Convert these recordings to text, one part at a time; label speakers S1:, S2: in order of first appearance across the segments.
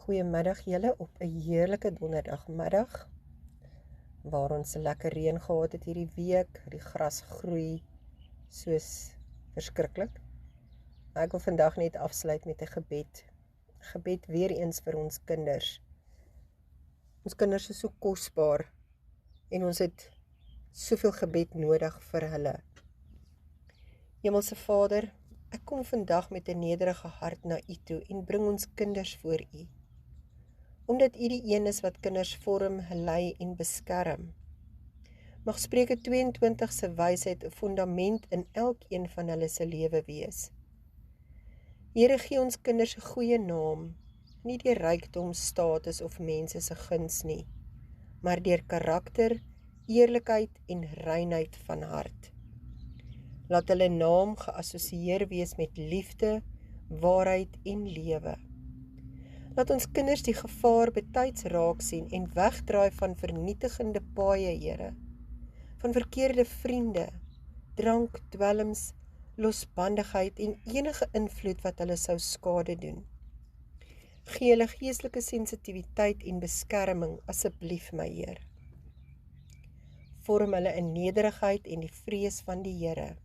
S1: Goeiemiddag julle op 'n heerlike donderdagmiddag waar ons 'n lekker reën gehad het hierdie week. Die gras groei soos verskriklik. Ek wil vandag net afsluit met 'n gebed. Gebed weer eens vir ons kinders. Ons kinders is so kosbaar en ons het soveel gebed nodig vir hulle. Hemelse Vader, ek kom vandag met 'n nederige hart na U toe en bring ons kinders voor U. Omdat U die een is wat kinders vorm, lei en beskerm. Mag Spreuke 22 se wysheid 'n fundament in elkeen van hulle se lewe wees. Here, gee ons kinders 'n goeie naam, nie deur rykdom, status of mense se guns nie, maar deur karakter, eerlikheid en reinheid van hart. Laat hulle naam geassosieer wees met liefde, waarheid en lewe. Laat ons kinders die gevaar betyds raak sien en wegdraai van vernietigende paaie, Here, van verkeerde vriende, drank, dwelms, losbandigheid en enige invloed wat hulle sou skade doen. Gee hulle geestelike sensitiwiteit en beskerming, asseblief my Heer. Vorm hulle in nederigheid en die vrees van die Here,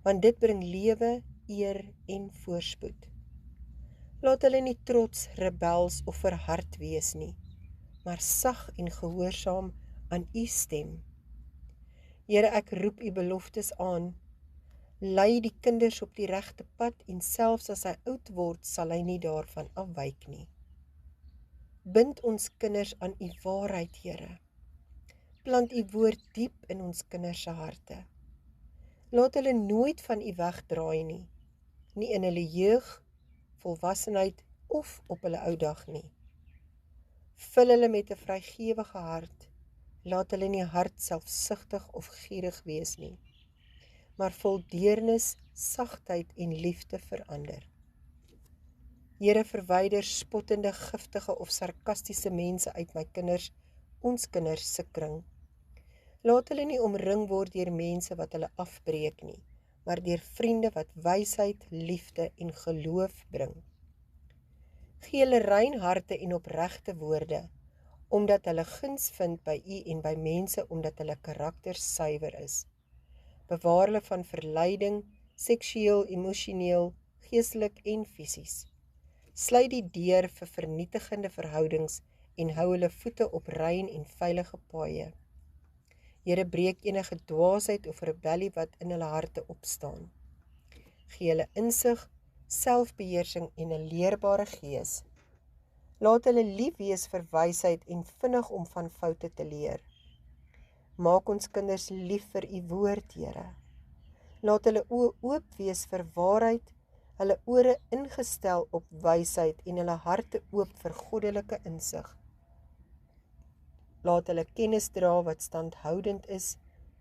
S1: want dit bring lewe, eer en voorspoed. Laat hulle nie trots, rebels of verhard wees nie, maar sag en gehoorsaam aan U stem. Here, ek roep U beloftes aan. Lei die kinders op die regte pad en selfs as hy oud word, sal hy nie daarvan afwyk nie. Bind ons kinders aan U waarheid, Here. Plant U woord diep in ons kinders se harte. Laat hulle nooit van U wegdraai nie in hulle jeug, volwassenheid of op hulle ou dag nie. Vul hulle met 'n vrygewige hart. Laat hulle nie hard, selfsugtig of gierig wees nie, maar vol deernis, sagtheid en liefde verander. Here, verwyder spottende, giftige of sarkastiese mense uit ons kinders se kring. Laat hulle nie omring word deur mense wat hulle afbreek nie, maar deur vriende wat wysheid, liefde en geloof bring. Gee hulle rein harte en opregte woorde, omdat hulle guns vind by U en by mense omdat hulle karakter suiwer is. Bewaar hulle van verleiding, seksueel, emosioneel, geestelik en fisies. Sluit die deur vir vernietigende verhoudings en hou hulle voete op rein en veilige paaie. Here, breek enige dwaasheid of rebellie wat in hulle harte opstaan. Gee hulle insig, selfbeheersing en 'n leerbare gees. Laat hulle lief wees vir wysheid en vinnig om van foute te leer. Maak ons kinders lief vir U woord, Here. Laat hulle oë oop wees vir waarheid, hulle ore ingestel op wysheid en hulle harte oop vir goddelike insig. Laat hulle kennis dra wat standhoudend is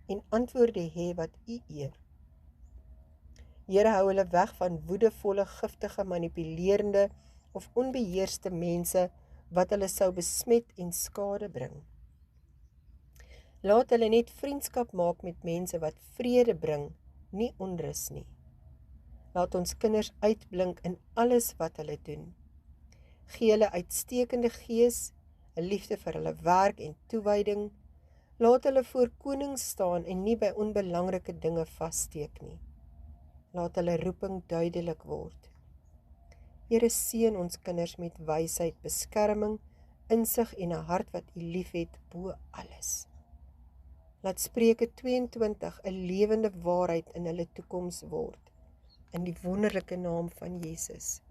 S1: en antwoorde hê wat U eer. Here, hou hulle weg van woedevolle, giftige, manipulerende of onbeheerste mense wat hulle sou besmet en skade bring. Laat hulle net vriendskap maak met mense wat vrede bring, nie onrus nie. Laat ons kinders uitblink in alles wat hulle doen. Gee hulle uitstekende gees, 'n liefde vir hulle werk en toewyding. Laat hulle voor konings staan en nie by onbelangrike dinge vassteek nie. Laat hulle roeping duidelik word. Here, seën ons kinders met wysheid, beskerming, insig en 'n hart wat U liefhet bo alles. Laat Spreuke 22 'n lewende waarheid in hulle toekoms word, in die wonderlike naam van Jesus.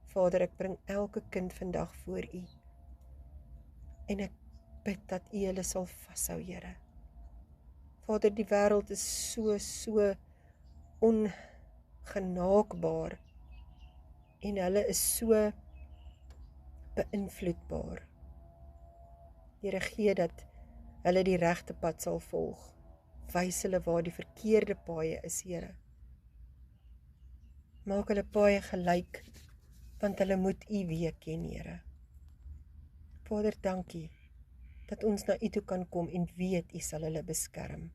S1: Vader, ek bring elke kind vandag voor U, en ek bid dat U hulle sal vashou, Here. Vader, die wêreld is so ongenaakbaar, en hulle is so beïnvloedbaar. Here, gee dat hulle die regte pad sal volg. Wys hulle waar die verkeerde paaie is, Here. Maak hulle paaie gelyk, want hulle moet U weë ken, Here. Vader, dankie dat ons na U toe kan kom en weet U sal hulle beskerm.